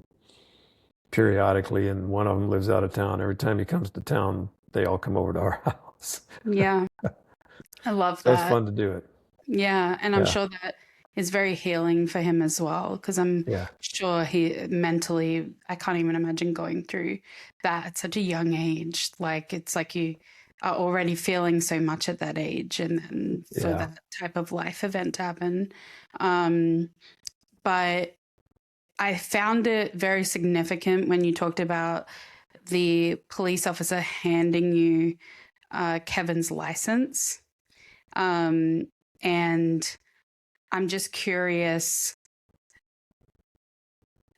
A: periodically, and one of them lives out of town. Every time he comes to town, they all come over to our house.
B: Yeah, I love
A: So it's
B: that.
A: fun to do it.
B: Yeah, and I'm
A: Yeah,
B: sure that is very healing for him as well, because I'm
A: yeah,
B: sure he mentally, I can't even imagine going through that at such a young age. Like, it's like you are already feeling so much at that age, and then for
A: yeah.
B: that type of life event to happen. Um, but I found it very significant when you talked about the police officer handing you Kevin's license. Um, and I'm just curious,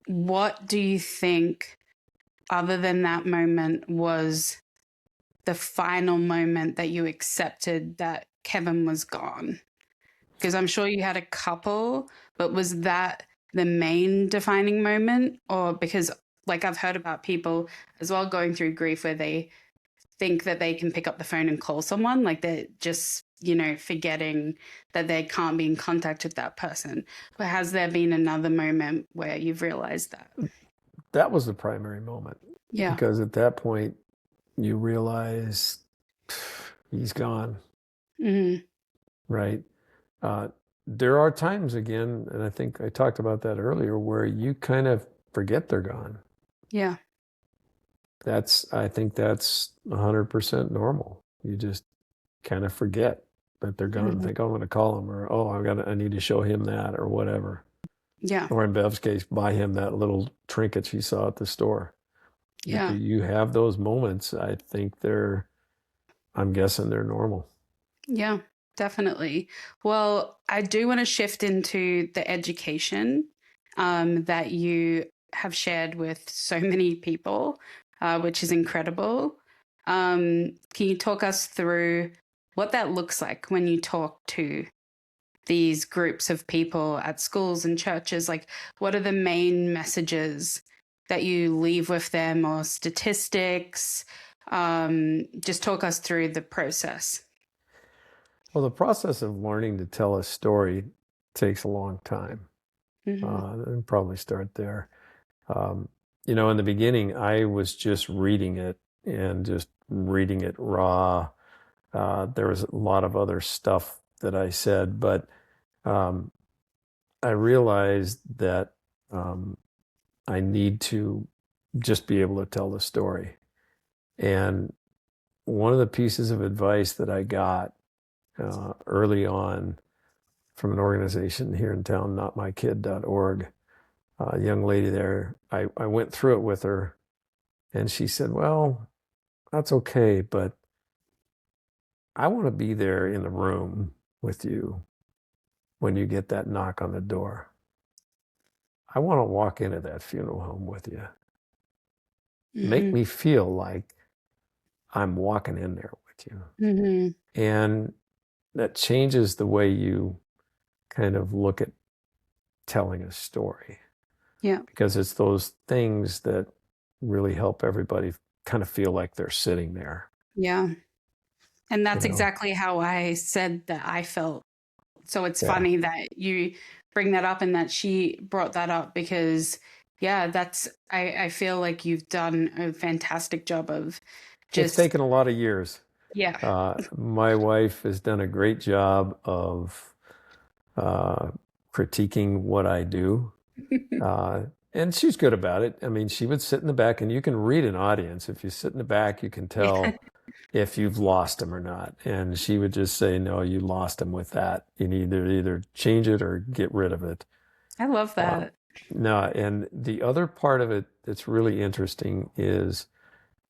B: what do you think, other than that moment, was the final moment that you accepted that Kevin was gone? Because I'm sure you had a couple, but was that the main defining moment? Or because, like, I've heard about people as well going through grief where they think that they can pick up the phone and call someone, like they're just, forgetting that they can't be in contact with that person. But has there been another moment where you've realized that?
A: That was the primary moment
B: Yeah.
A: because at that point you realize he's gone,
B: Hmm.
A: right? Uh, there are times again, and I think I talked about that earlier, where you kind of forget they're gone.
B: Yeah.
A: I think that's 100% normal. You just kind of forget that they're gone.
B: Hmm.
A: Think, oh, I'm going to call him, or oh, I need to show him that, or whatever.
B: Yeah.
A: Or in Bev's case, buy him that little trinket she saw at the store.
B: Yeah.
A: You have those moments. I think I'm guessing they're normal.
B: Yeah, definitely. Well, I do want to shift into the education that you have shared with so many people, which is incredible. Can you talk us through what that looks like when you talk to these groups of people at schools and churches? Like, what are the main messages that you leave with them, or statistics? Just talk us through the process.
A: Well, the process of learning to tell a story takes a long time.
B: Hmm.
A: And probably start there. Um, in the beginning, I was just reading it and just reading it raw. There was a lot of other stuff that I said, but um, I realized that um, I need to just be able to tell the story. And one of the pieces of advice that I got early on from an organization here in town, notmykid.org, a young lady there, I went through it with her, and she said, well, that's okay, but I want to be there in the room with you when you get that knock on the door. I want to walk into that funeral home with you. Make
B: Hmm.
A: me feel like I'm walking in there with you.
B: Hmm.
A: And that changes the way you kind of look at telling a story
B: Yeah.
A: because it's those things that really help everybody kind of feel like they're sitting there,
B: Yeah. And
A: you
B: that's
A: know?
B: exactly how I said that I felt. So it's
A: Yeah.
B: funny that you bring that up and that she brought that up because, yeah, I feel like you've done a fantastic job of
A: It's
B: just,
A: taken a lot of years.
B: yeah.
A: My wife has done a great job of uh, critiquing what I do. Uh, and she's good about it. I mean, she would sit in the back, and you can read an audience. If you sit in the back, you can
B: Yeah.
A: tell if you've lost them or not. And she would just say, no, you lost them with that. You need to either change it or get rid of it.
B: I love
A: Uh,
B: that.
A: no, and the other part of it that's really interesting is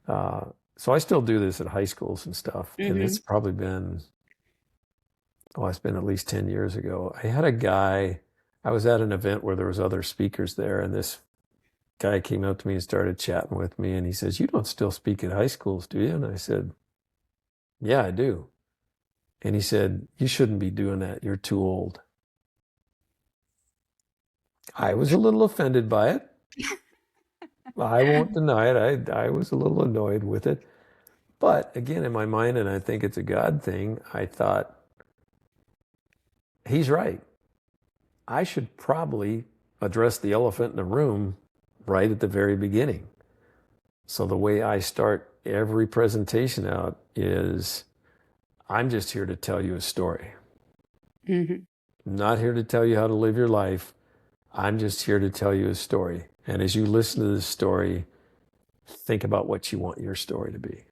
A: uh, so I still do this at high schools and stuff. And
B: Hmm.
A: it's probably been, oh, it's been at least 10 years ago. I had a guy, I was at an event where there was other speakers there, and this guy came up to me and started chatting with me, and he says, you don't still speak at high schools, do you? And I said, yeah, I do. And he said, you shouldn't be doing that. You're too old. I was a little offended by it. I won't deny it. I was a little annoyed with it. But again, in my mind, and I think it's a God thing, I thought, he's right. I should probably address the elephant in the room right at the very beginning. So the way I start every presentation out is I'm just here to tell you a story.
B: Hmm.
A: I'm not here to tell you how to live your life. I'm just here to tell you a story. And as you listen to this story, think about what you want your story to be.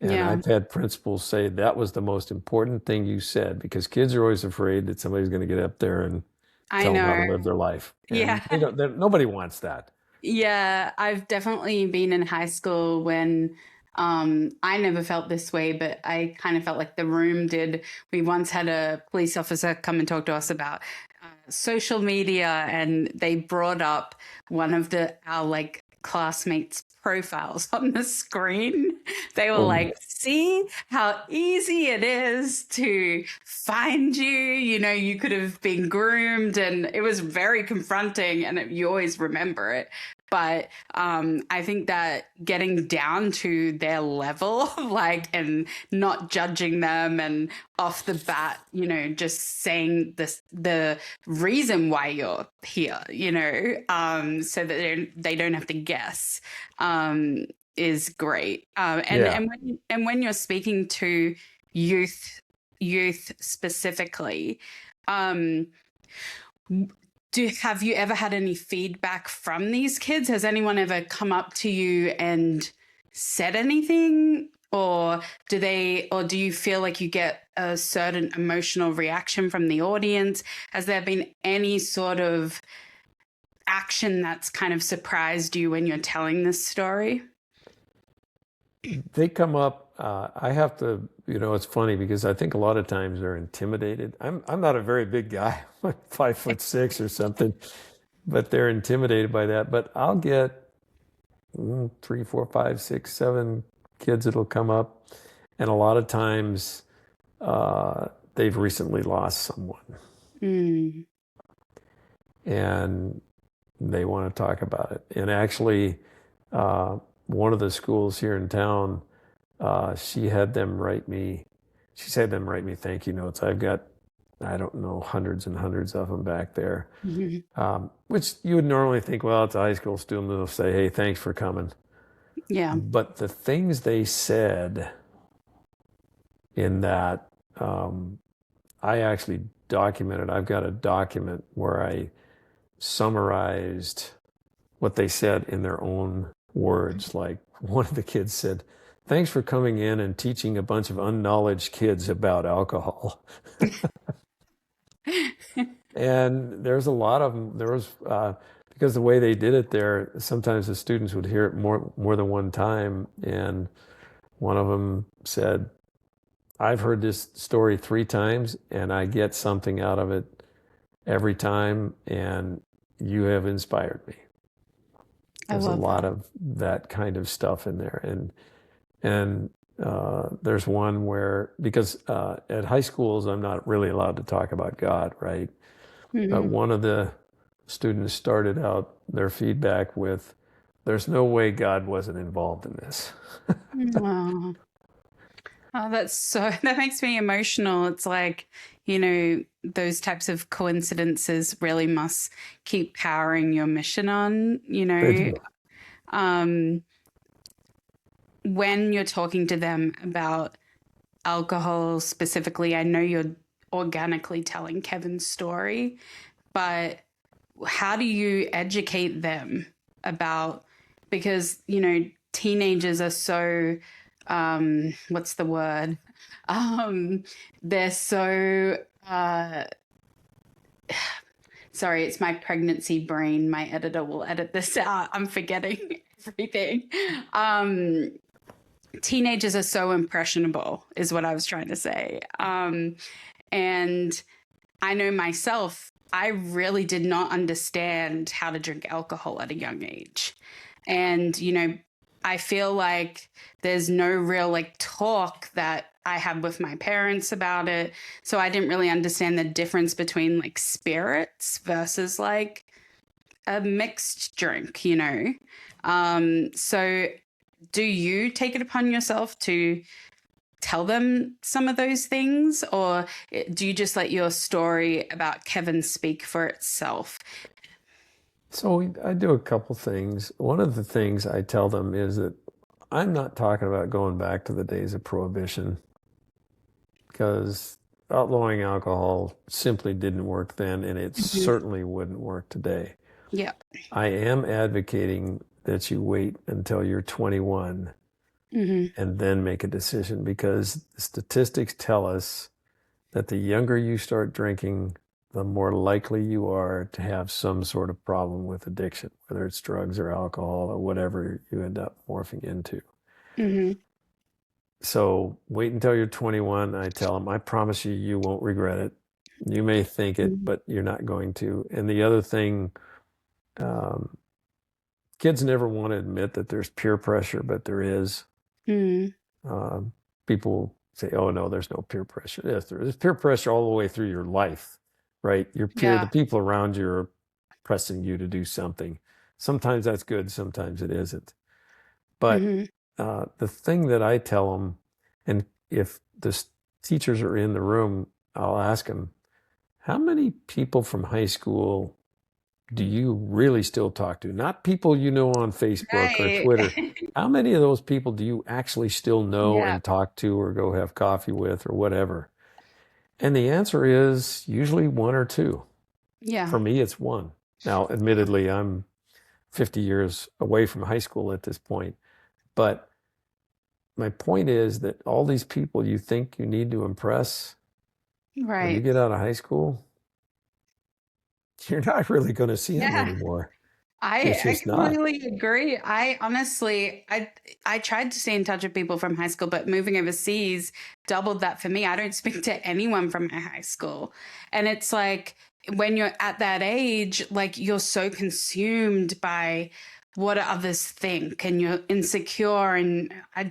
A: And
B: Yeah.
A: I've had principals say that was the most important thing you said because kids are always afraid that somebody's going to get up there and
B: I
A: tell them how to
B: know.
A: live their life.
B: Yeah.
A: And nobody wants that.
B: Yeah, I've definitely been in high school when I never felt this way, but I kind of felt like the room did. We once had a police officer come and talk to us about social media, and they brought up one of the our like classmates' profiles on the screen. They were
A: Oh,
B: like, "See how easy it is to find you. You know, you could have been groomed," and it was very confronting. And you always remember it. But I think that getting down to their level, like, and not judging them, and off the bat, you know, just saying the reason why you're here, you know, so that they don't have to guess, is great.
A: yeah.
B: And when you're speaking to youth specifically, um, have you ever had any feedback from these kids? Has anyone ever come up to you and said anything? Or do you feel like you get a certain emotional reaction from the audience? Has there been any sort of action that's kind of surprised you when you're telling this story?
A: They come up. I have to, it's funny because I think a lot of times they're intimidated. I'm not a very big guy, I'm 5'6" or something, but they're intimidated by that. But I'll get three, four, five, six, seven kids that'll come up, and a lot of times they've recently lost someone,
B: Mm.
A: and they want to talk about it. And actually, one of the schools here in town, she had them write me. She said them write me thank you notes. I've got, I don't know, hundreds and hundreds of them back there,
B: Mhm.
A: which you would normally think, well, it's a high school student. They'll say, hey, thanks for coming.
B: Yeah.
A: But the things they said in that, I actually documented. I've got a document where I summarized what they said in their own words. Like one of the kids said, thanks for coming in and teaching a bunch of unknowledge kids about alcohol. And there's a lot of them. There was, because the way they did it there, sometimes the students would hear it more than one time. And one of them said, I've heard this story 3 times and I get something out of it every time. And you have inspired me.
B: I
A: There's a
B: love
A: lot
B: that.
A: of that kind of stuff in there. And there's one where, because at high schools, I'm not really allowed to talk about God, right? But
B: Mhm.
A: one of the students started out their feedback with, there's no way God wasn't involved in this.
B: Aw. Oh, that makes me emotional. It's like, you know, those types of coincidences really must keep powering your mission on, you
A: They
B: know.
A: do.
B: Um, when you're talking to them about alcohol specifically, I know you're organically telling Kevin's story, but how do you educate them about, because, you know, teenagers are so, what's the word? Um, they're so, sorry, it's my pregnancy brain. My editor will edit this out. I'm forgetting everything. Um, Teenagers are so impressionable, is what I was trying to say. And I know myself, I really did not understand how to drink alcohol at a young age. And, you know, I feel like there's no real like talk that I had with my parents about it. So I didn't really understand the difference between like spirits versus like a mixed drink, you know? So do you take it upon yourself to tell them some of those things, or do you just let your story about Kevin speak for itself?
A: So I do a couple things. One of the things I tell them is that I'm not talking about going back to the days of prohibition, because outlawing alcohol simply didn't work then, and it
B: Mhm.
A: certainly wouldn't work today.
B: Yeah.
A: I am advocating that you wait until you're 21
B: Hmm.
A: and then make a decision, because statistics tell us that the younger you start drinking, the more likely you are to have some sort of problem with addiction, whether it's drugs or alcohol or whatever you end up morphing into.
B: Hmm.
A: So wait until you're 21. I tell them, I promise you, you won't regret it. You may think it, but you're not going to. And the other thing, um, kids never want to admit that there's peer pressure, but there is.
B: Mm.
A: Um, People say, "Oh no, there's no peer pressure." Yes, there is peer pressure all the way through your life, right? Your peer, the
B: Yeah.
A: people around you are pressing you to do something. Sometimes that's good, sometimes it isn't. But
B: Hmm.
A: the thing that I tell them, and if the teachers are in the room, I'll ask them, "How many people from high school do you really still talk to? Not people you know on Facebook or
B: Right.
A: Twitter. How many of those people do you actually still know
B: Yeah.
A: and talk to or go have coffee with or whatever?" And the answer is usually one or two.
B: Yeah.
A: For me, it's one. Now, admittedly, I'm 50 years away from high school at this point. But my point is that all these people you think you need to impress, when you
B: Right.
A: get out of high school, you're not really going to see them
B: Yeah.
A: anymore. It's
B: I
A: just not.
B: completely agree. I honestly, I tried to stay in touch with people from high school, but moving overseas doubled that for me. I don't speak to anyone from my high school. And it's like when you're at that age, like you're so consumed by what others think and you're insecure. And I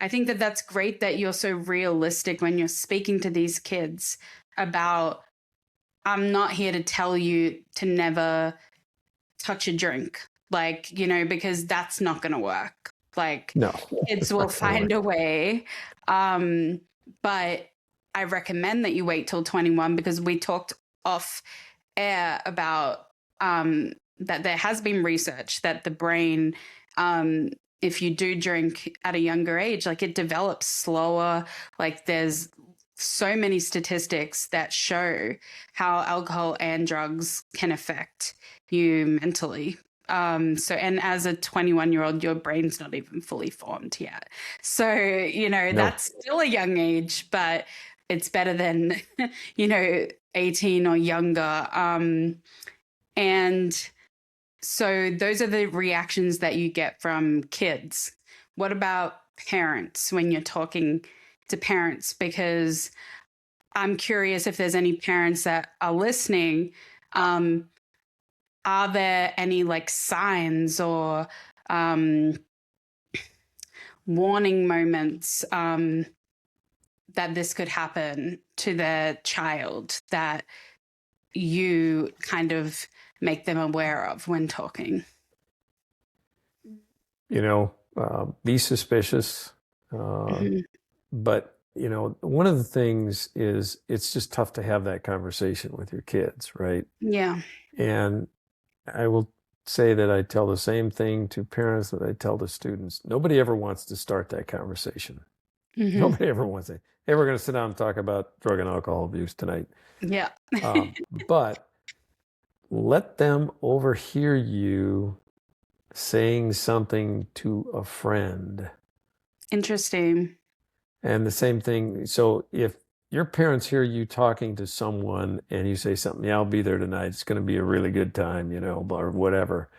B: think that that's great that you're so realistic when you're speaking to these kids about, I'm not here to tell you to never touch a drink, like, because that's not going to work. Like,
A: No,
B: kids
A: it's
B: will
A: not going to
B: find
A: work.
B: a way. Um, but I recommend that you wait till 21 because we talked off air about that there has been research that the brain, um, if you do drink at a younger age, like it develops slower. Like there's so many statistics that show how alcohol and drugs can affect you mentally. And as a 21-year-old, your brain's not even fully formed yet. So,
A: No.
B: that's still a young age, but it's better than, 18 or younger. And so those are the reactions that you get from kids. What about parents when you're talking to parents? Because I'm curious if there's any parents that are listening. Um, are there any like signs or um, warning moments that this could happen to their child that you kind of make them aware of when talking?
A: Be suspicious. Uh,
B: Hmm.
A: but, one of the things is it's just tough to have that conversation with your kids, right?
B: Yeah.
A: And I will say that I tell the same thing to parents that I tell to students. Nobody ever wants to start that conversation.
B: Hmm.
A: Nobody ever wants to. Hey, we're going to sit down and talk about drug and alcohol abuse tonight.
B: Yeah.
A: But let them overhear you saying something to a friend.
B: Interesting.
A: And the same thing. So if your parents hear you talking to someone and you say something, yeah, I'll be there tonight. It's going to be a really good time, or whatever.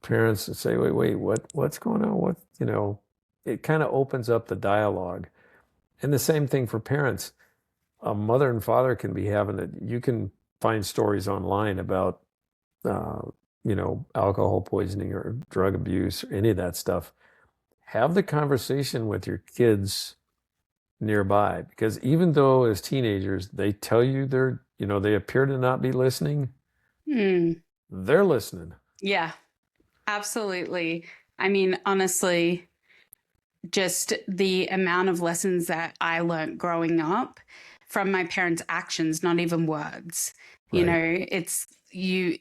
A: Parents say, wait, what's going on? It kind of opens up the dialogue. And the same thing for parents. A mother and father can be having it. You can find stories online about, uh, alcohol poisoning or drug abuse or any of that stuff. Have the conversation with your kids nearby, because even though as teenagers they tell you they appear to not be listening,
B: Mm,
A: they're listening.
B: yeah, absolutely. I mean, honestly, just the amount of lessons that I learned growing up from my parents' actions, not even words.
A: Right.
B: It's you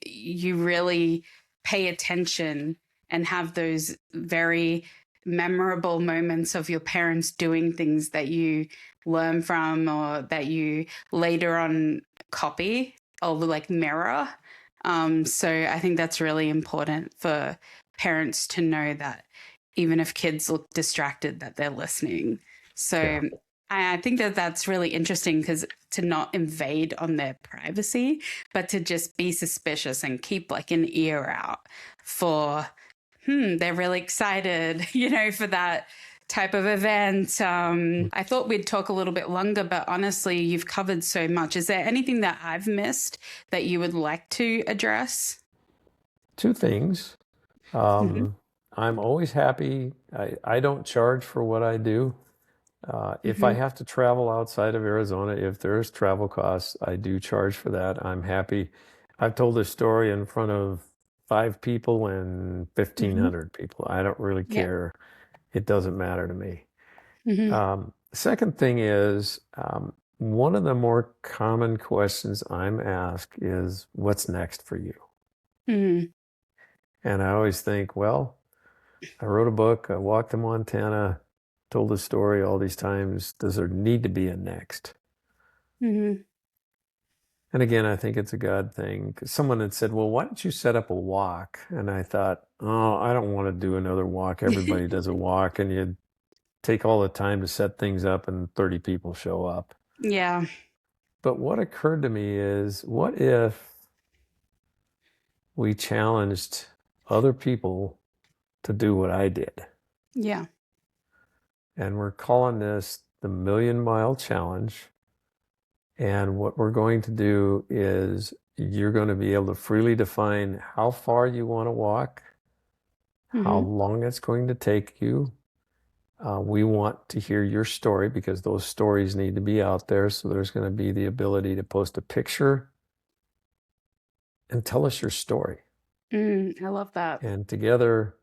B: really pay attention and have those very memorable moments of your parents doing things that you learn from or that you later on copy or like mirror. So I think that's really important for parents to know that even if kids look distracted, that they're listening. So
A: Yeah.
B: I think that that's really interesting because to not invade on their privacy, but to just be suspicious and keep like an ear out for, they're really excited, for that type of event. I thought we'd talk a little bit longer, but honestly, you've covered so much. Is there anything that I've missed that you would like to address?
A: Two things.
B: Hmm.
A: I'm always happy. I don't charge for what I do. If I
B: Hmm.
A: have to travel outside of Arizona, if there's travel costs, I do charge for that. I'm happy. I've told this story in front of 5 people and
B: Hmm.
A: 1,500 people. I don't really
B: Yeah.
A: care. It doesn't matter to me.
B: Hmm.
A: Second thing is, one of the more common questions I'm asked is, what's next for you?
B: Hmm.
A: And I always think, well, I wrote a book, I walked to Montana, told the story all these times. Does there need to be a next?
B: Hmm.
A: And again, I think it's a God thing. 'Cause someone had said, well, why don't you set up a walk? And I thought, oh, I don't want to do another walk. Everybody does a walk, and you take all the time to set things up, and 30 people show up.
B: Yeah.
A: But what occurred to me is, what if we challenged other people to do what I did?
B: Yeah.
A: And we're calling this the Million Mile Challenge. And what we're going to do is you're going to be able to freely define how far you want to walk, how
B: Hmm.
A: long it's going to take you. We want to hear your story because those stories need to be out there. So there's going to be the ability to post a picture and tell us your story.
B: I love that.
A: And together,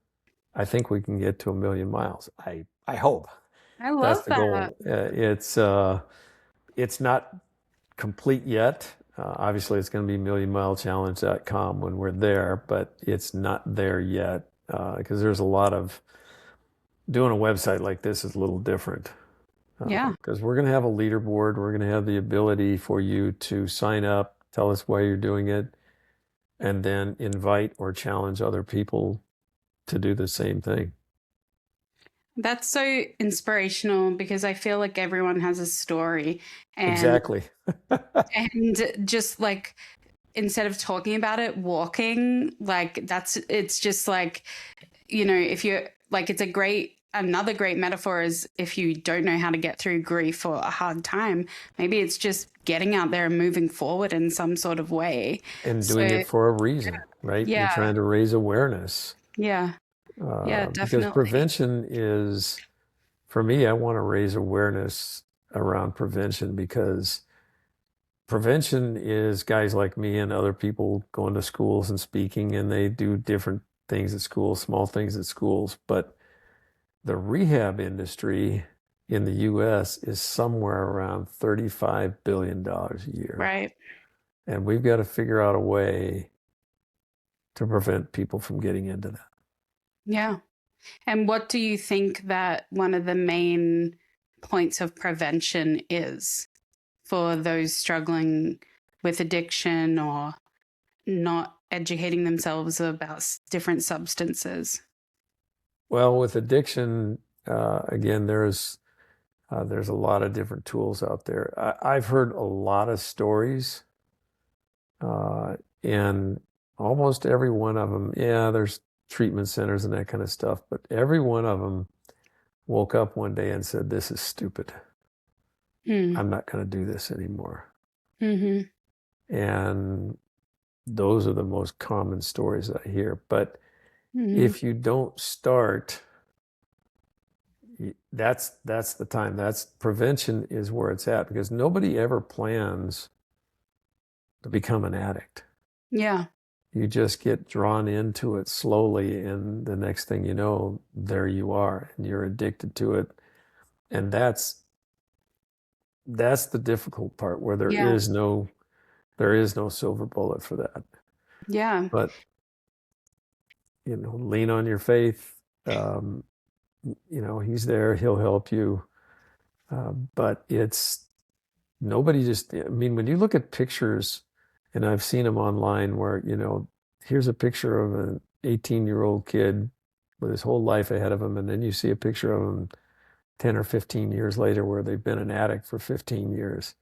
A: I think we can get to 1,000,000 miles. I hope
B: I
A: that's
B: love
A: the
B: that.
A: goal. It's not complete yet. Obviously, it's going to be millionmilechallenge.com when we're there, but it's not there yet because there's a lot of doing a website like this is a little different
B: Yeah.
A: because we're going to have a leaderboard. We're going to have the ability for you to sign up, tell us why you're doing it, and then invite or challenge other people to do the same thing.
B: That's so inspirational because I feel like everyone has a story and
A: Exactly.
B: just like instead of talking about it, walking, like it's just like, if you're like it's a great another great metaphor is if you don't know how to get through grief or a hard time, maybe it's just getting out there and moving forward in some sort of way.
A: And doing
B: So,
A: it for a reason, right? You're
B: yeah,
A: trying to raise awareness
B: yeah, yeah,
A: because
B: definitely.
A: prevention is, for me, I want to raise awareness around prevention because prevention is guys like me and other people going to schools and speaking, and they do different things at schools, small things at schools. But the rehab industry in the US is somewhere around $35 billion a year.
B: Right.
A: And we've got to figure out a way to prevent people from getting into that.
B: Yeah. And what do you think that one of the main points of prevention is for those struggling with addiction or not educating themselves about different substances?
A: Well, with addiction, again, there's a lot of different tools out there. I've heard a lot of stories, and almost every one of them, yeah, there's treatment centers and that kind of stuff, but every one of them woke up one day and said, "This is stupid.
B: Mm.
A: I'm not going to do this anymore."
B: Hmm.
A: And those are the most common stories that I hear. But
B: Hmm.
A: if you don't start, that's the time. That's prevention is where it's at because nobody ever plans to become an addict.
B: Yeah.
A: You just get drawn into it slowly, and the next thing you know, there you are, and you're addicted to it. And that's the difficult part where
B: Yeah.
A: there is no silver bullet for that.
B: Yeah.
A: But lean on your faith. He's there, he'll help you. But it's nobody just, I mean, when you look at pictures, and I've seen them online where, here's a picture of an 18-year-old kid with his whole life ahead of him, and then you see a picture of him 10 or 15 years later where they've been an addict for 15 years.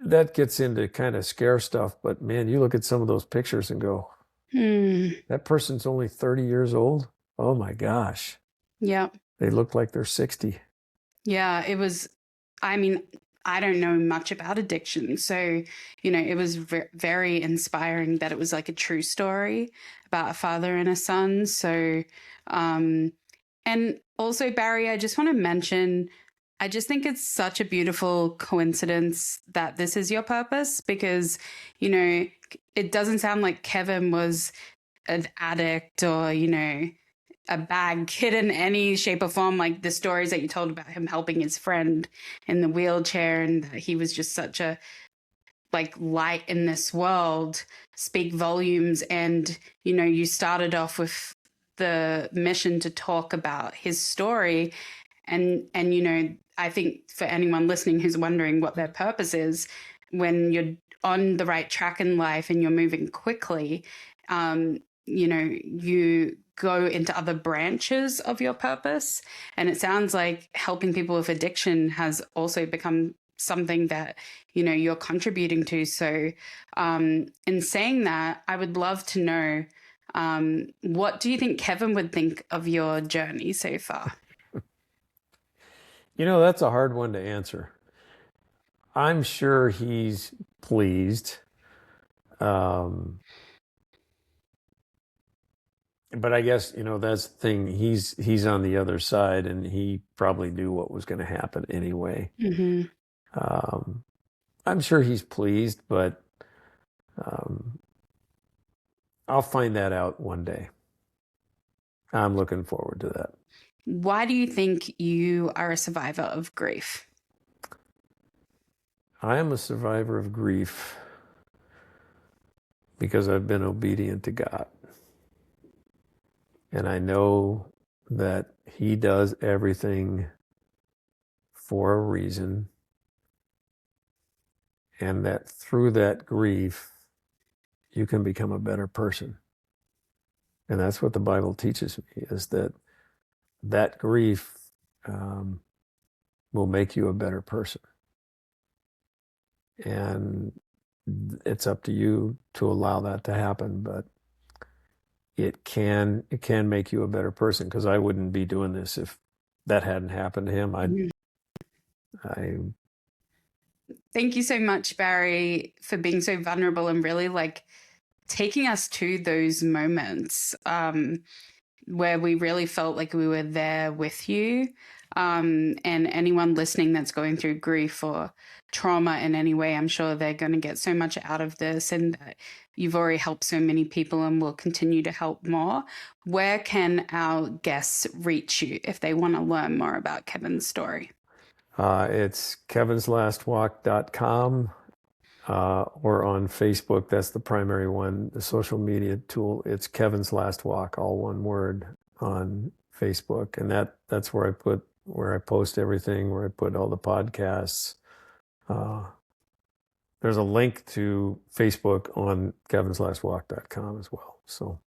A: That gets into kind of scare stuff, but man, you look at some of those pictures and go, that person's only 30 years old. Oh my gosh.
B: Yeah.
A: They look like they're 60.
B: Yeah, it was, I mean, I don't know much about addiction. So, it was very inspiring that it was like a true story about a father and a son. So, and also, Barry, I just want to mention, I just think it's such a beautiful coincidence that this is your purpose because, it doesn't sound like Kevin was an addict or, a bad kid in any shape or form, like the stories that you told about him helping his friend in the wheelchair and that he was just such a light in this world speak volumes. And you started off with the mission to talk about his story, and I think for anyone listening who's wondering what their purpose is, when you're on the right track in life and you're moving quickly, you go into other branches of your purpose. And it sounds like helping people with addiction has also become something that, you're contributing to. So in saying that, I would love to know, what do you think Kevin would think of your journey so far?
A: That's a hard one to answer. I'm sure he's pleased. But I guess, that's the thing. He's on the other side and he probably knew what was going to happen anyway.
B: Mm-hmm.
A: I'm sure he's pleased, but I'll find that out one day. I'm looking forward to that.
B: Why do you think you are a survivor of grief?
A: I am a survivor of grief because I've been obedient to God. And I know that He does everything for a reason. And that through that grief, you can become a better person. And that's what the Bible teaches me, is that grief will make you a better person. And it's up to you to allow that to happen, but it can make you a better person, because I wouldn't be doing this if that hadn't happened to him.
B: Thank you so much, Barry, for being so vulnerable and really taking us to those moments where we really felt like we were there with you. And anyone listening that's going through grief or trauma in any way, I'm sure they're going to get so much out of this, and that you've already helped so many people and will continue to help more. Where can our guests reach you if they want to learn more about Kevin's story?
A: It's kevinslastwalk.com or on Facebook. That's the primary one, the social media tool. It's Kevin's Last Walk, all one word, on Facebook. And that's where I post everything, where I put all the podcasts. There's a link to Facebook on kevinslastwalk.com as well. So